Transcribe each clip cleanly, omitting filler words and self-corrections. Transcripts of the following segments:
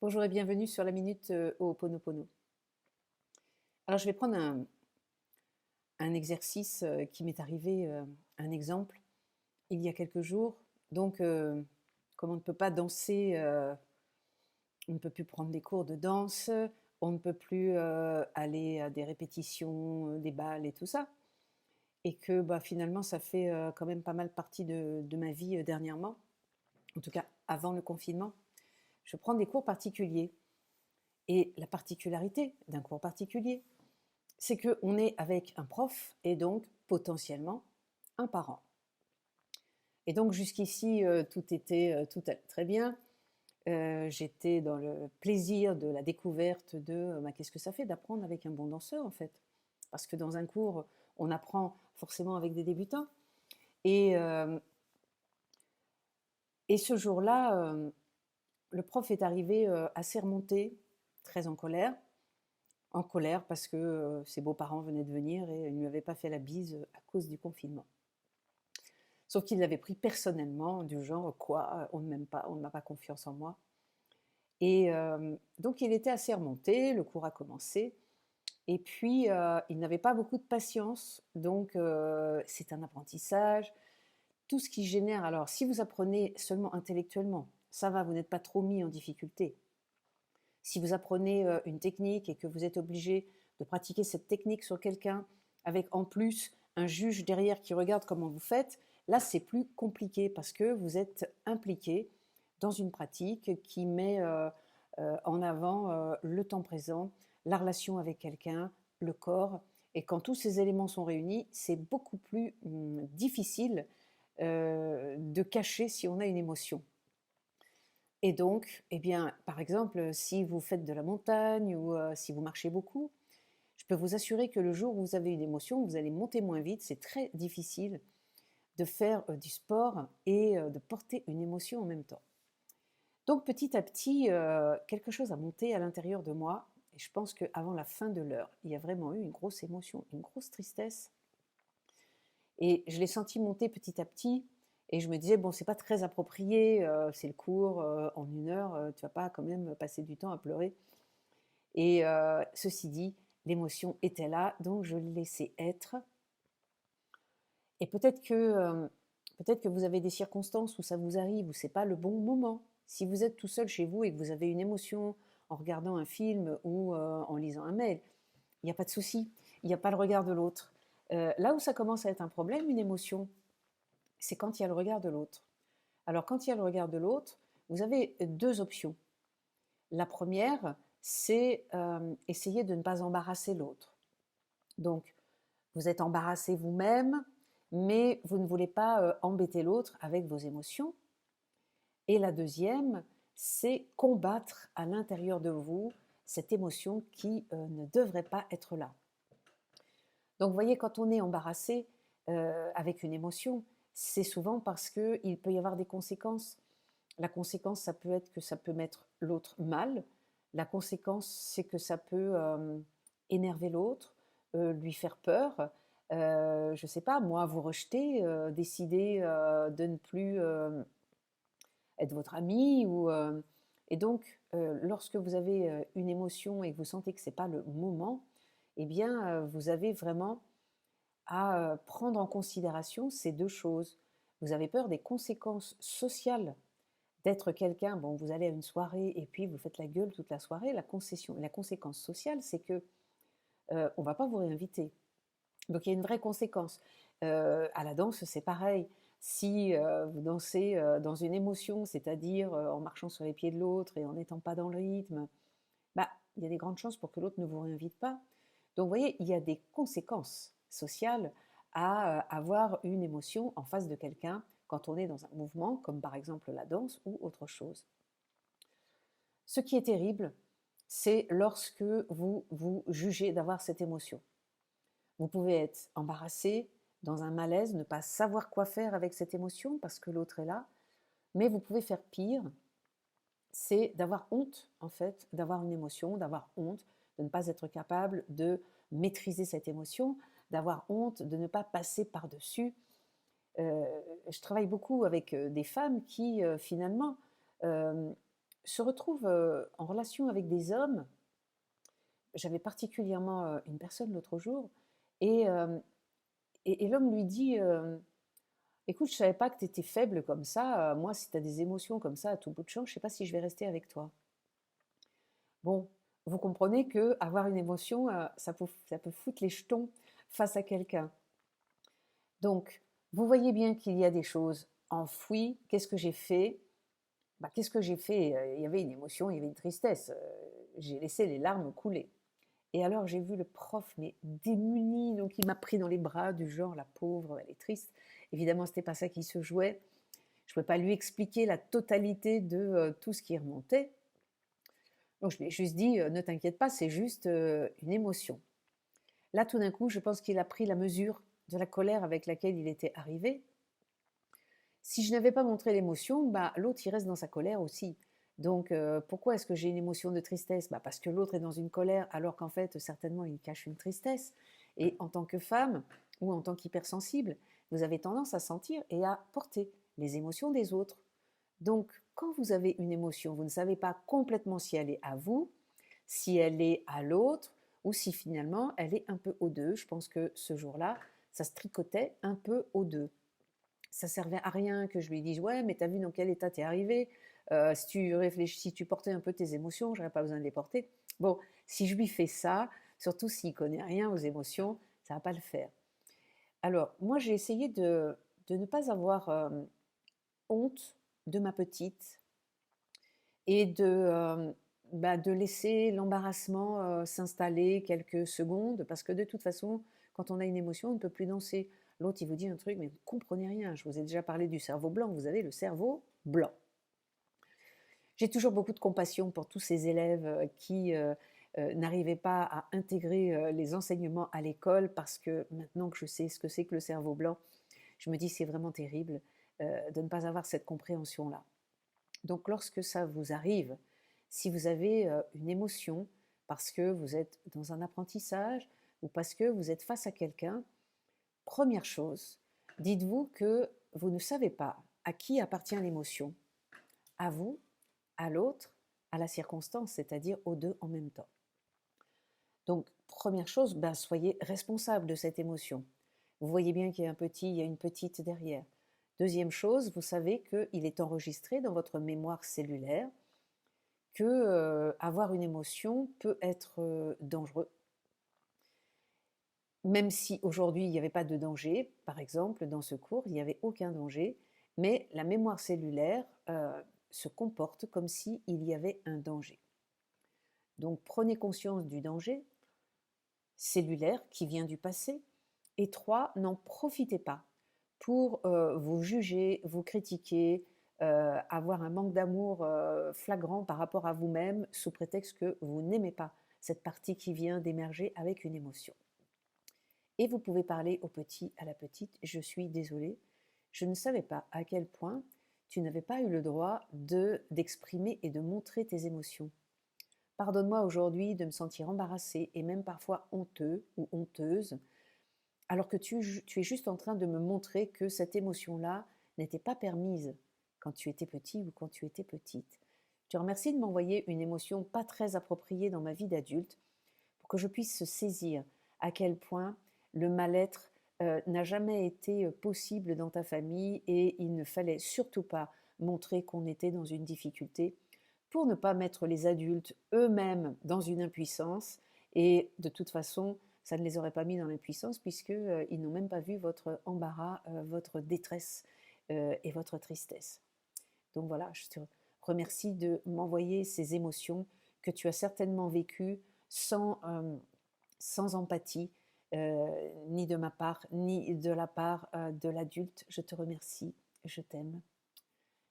Bonjour et bienvenue sur la Minute Ho'oponopono. Alors je vais prendre un exercice qui m'est arrivé, un exemple, il y a quelques jours. Donc, comme on ne peut pas danser, on ne peut plus prendre des cours de danse, on ne peut plus aller à des répétitions, des bals et tout ça. Et que finalement, ça fait quand même pas mal partie de ma vie dernièrement, en tout cas avant le confinement. Je prends des cours particuliers. Et la particularité d'un cours particulier, c'est qu'on est avec un prof et donc potentiellement un parent. Et donc jusqu'ici, tout allait très bien. J'étais dans le plaisir de la découverte de qu'est-ce que ça fait d'apprendre avec un bon danseur en fait. Parce que dans un cours, on apprend forcément avec des débutants. Et, euh, et ce jour-là, le prof est arrivé assez remonté, très en colère parce que ses beaux-parents venaient de venir et ils ne lui avaient pas fait la bise à cause du confinement. Sauf qu'il l'avait pris personnellement, du genre quoi, on ne m'aime pas, on ne m'a pas confiance en moi. Et donc il était assez remonté, le cours a commencé, et puis il n'avait pas beaucoup de patience, donc c'est un apprentissage. Tout ce qui génère, alors si vous apprenez seulement intellectuellement, ça va, vous n'êtes pas trop mis en difficulté. Si vous apprenez une technique et que vous êtes obligé de pratiquer cette technique sur quelqu'un, avec en plus un juge derrière qui regarde comment vous faites, là c'est plus compliqué parce que vous êtes impliqué dans une pratique qui met en avant le temps présent, la relation avec quelqu'un, le corps. Et quand tous ces éléments sont réunis, c'est beaucoup plus difficile de cacher si on a une émotion. Et donc, eh bien, par exemple, si vous faites de la montagne ou si vous marchez beaucoup, je peux vous assurer que le jour où vous avez une émotion, vous allez monter moins vite. C'est très difficile de faire du sport et de porter une émotion en même temps. Donc, petit à petit, quelque chose a monté à l'intérieur de moi. Et je pense qu'avant la fin de l'heure, il y a vraiment eu une grosse émotion, une grosse tristesse. Et je l'ai senti monter petit à petit. Et je me disais, bon, c'est pas très approprié, c'est le cours, en 1 heure, tu vas pas quand même passer du temps à pleurer. Et ceci dit, l'émotion était là, donc je l'ai laissé être. Et peut-être que vous avez des circonstances où ça vous arrive, où c'est pas le bon moment. Si vous êtes tout seul chez vous et que vous avez une émotion en regardant un film ou en lisant un mail, il n'y a pas de souci, il n'y a pas le regard de l'autre. Là où ça commence à être un problème, une émotion, c'est quand il y a le regard de l'autre. Alors quand il y a le regard de l'autre, vous avez deux options. La première, c'est essayer de ne pas embarrasser l'autre. Donc, vous êtes embarrassé vous-même, mais vous ne voulez pas embêter l'autre avec vos émotions. Et la deuxième, c'est combattre à l'intérieur de vous cette émotion qui ne devrait pas être là. Donc, vous voyez, quand on est embarrassé avec une émotion, c'est souvent parce qu'il peut y avoir des conséquences. La conséquence, ça peut être que ça peut mettre l'autre mal. La conséquence, c'est que ça peut énerver l'autre, lui faire peur. Je ne sais pas, moi, vous rejeter, décider de ne plus être votre ami. Et donc, lorsque vous avez une émotion et que vous sentez que ce n'est pas le moment, eh bien, vous avez vraiment à prendre en considération ces deux choses. Vous avez peur des conséquences sociales d'être quelqu'un, bon, vous allez à une soirée et puis vous faites la gueule toute la soirée, la conséquence sociale, c'est que on va pas vous réinviter. Donc il y a une vraie conséquence. À la danse, c'est pareil. Si vous dansez dans une émotion, c'est-à-dire en marchant sur les pieds de l'autre et en n'étant pas dans le rythme, bah, il y a des grandes chances pour que l'autre ne vous réinvite pas. Donc vous voyez, il y a des conséquences sociales à avoir une émotion en face de quelqu'un quand on est dans un mouvement, comme par exemple la danse ou autre chose. Ce qui est terrible, c'est lorsque vous vous jugez d'avoir cette émotion. Vous pouvez être embarrassé, dans un malaise, ne pas savoir quoi faire avec cette émotion parce que l'autre est là, mais vous pouvez faire pire, c'est d'avoir honte, en fait, d'avoir une émotion, d'avoir honte, de ne pas être capable de maîtriser cette émotion, d'avoir honte, de ne pas passer par-dessus. Je travaille beaucoup avec des femmes qui, finalement, se retrouve en relation avec des hommes. J'avais particulièrement une personne l'autre jour, et, euh, et l'homme lui dit écoute, je ne savais pas que tu étais faible comme ça. Moi, si tu as des émotions comme ça à tout bout de champ, je ne sais pas si je vais rester avec toi. Bon, vous comprenez que avoir une émotion, ça peut foutre les jetons face à quelqu'un. Donc, vous voyez bien qu'il y a des choses enfouies. Qu'est-ce que j'ai fait? Qu'est-ce que j'ai fait? Il y avait une émotion, il y avait une tristesse. J'ai laissé les larmes couler. Et alors, j'ai vu le prof, mais démuni, donc il m'a pris dans les bras, du genre, la pauvre, elle est triste. Évidemment, ce n'était pas ça qui se jouait. Je ne pouvais pas lui expliquer la totalité de tout ce qui remontait. Donc, je lui ai juste dit, ne t'inquiète pas, c'est juste une émotion. Là, tout d'un coup, je pense qu'il a pris la mesure de la colère avec laquelle il était arrivé. Si je n'avais pas montré l'émotion, l'autre, il reste dans sa colère aussi. Donc, pourquoi est-ce que j'ai une émotion de tristesse? Parce que l'autre est dans une colère, alors qu'en fait, certainement, il cache une tristesse. Et en tant que femme, ou en tant qu'hypersensible, vous avez tendance à sentir et à porter les émotions des autres. Donc, quand vous avez une émotion, vous ne savez pas complètement si elle est à vous, si elle est à l'autre, ou si finalement elle est un peu aux deux. Je pense que ce jour-là, ça se tricotait un peu aux deux. Ça servait à rien que je lui dise ouais, mais t'as vu dans quel état t'es arrivé. Si tu réfléchis, si tu portais un peu tes émotions, j'aurais pas besoin de les porter. Bon, si je lui fais ça, surtout s'il connaît rien aux émotions, ça va pas le faire. Alors moi j'ai essayé de ne pas avoir honte de ma petite et de laisser l'embarrassement s'installer quelques secondes, parce que de toute façon, quand on a une émotion, on ne peut plus danser. L'autre, il vous dit un truc, mais vous ne comprenez rien. Je vous ai déjà parlé du cerveau blanc, vous avez le cerveau blanc. J'ai toujours beaucoup de compassion pour tous ces élèves qui n'arrivaient pas à intégrer les enseignements à l'école, parce que maintenant que je sais ce que c'est que le cerveau blanc, je me dis c'est vraiment terrible de ne pas avoir cette compréhension-là. Donc lorsque ça vous arrive, si vous avez une émotion parce que vous êtes dans un apprentissage ou parce que vous êtes face à quelqu'un, première chose, dites-vous que vous ne savez pas à qui appartient l'émotion, à vous, à l'autre, à la circonstance, c'est-à-dire aux deux en même temps. Donc première chose, soyez responsable de cette émotion. Vous voyez bien qu'il y a un petit, il y a une petite derrière. Deuxième chose, vous savez qu'il est enregistré dans votre mémoire cellulaire que avoir une émotion peut être dangereux. Même si aujourd'hui il n'y avait pas de danger, par exemple dans ce cours, il n'y avait aucun danger, mais la mémoire cellulaire se comporte comme s'il y avait un danger. Donc prenez conscience du danger cellulaire qui vient du passé. Et 3, n'en profitez pas pour vous juger, vous critiquer, avoir un manque d'amour flagrant par rapport à vous-même sous prétexte que vous n'aimez pas cette partie qui vient d'émerger avec une émotion. Et vous pouvez parler au petit, à la petite, je suis désolée, je ne savais pas à quel point tu n'avais pas eu le droit d'exprimer et de montrer tes émotions. Pardonne-moi aujourd'hui de me sentir embarrassée et même parfois honteux ou honteuse, alors que tu es juste en train de me montrer que cette émotion-là n'était pas permise quand tu étais petit ou quand tu étais petite. Je te remercie de m'envoyer une émotion pas très appropriée dans ma vie d'adulte pour que je puisse saisir à quel point le mal-être n'a jamais été possible dans ta famille, et il ne fallait surtout pas montrer qu'on était dans une difficulté pour ne pas mettre les adultes eux-mêmes dans une impuissance. Et de toute façon, ça ne les aurait pas mis dans l'impuissance puisqu'ils n'ont même pas vu votre embarras, votre détresse et votre tristesse. Donc voilà, je te remercie de m'envoyer ces émotions que tu as certainement vécues sans empathie, ni de ma part, ni de la part de l'adulte. Je te remercie, je t'aime.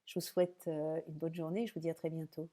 Je vous souhaite une bonne journée et je vous dis à très bientôt.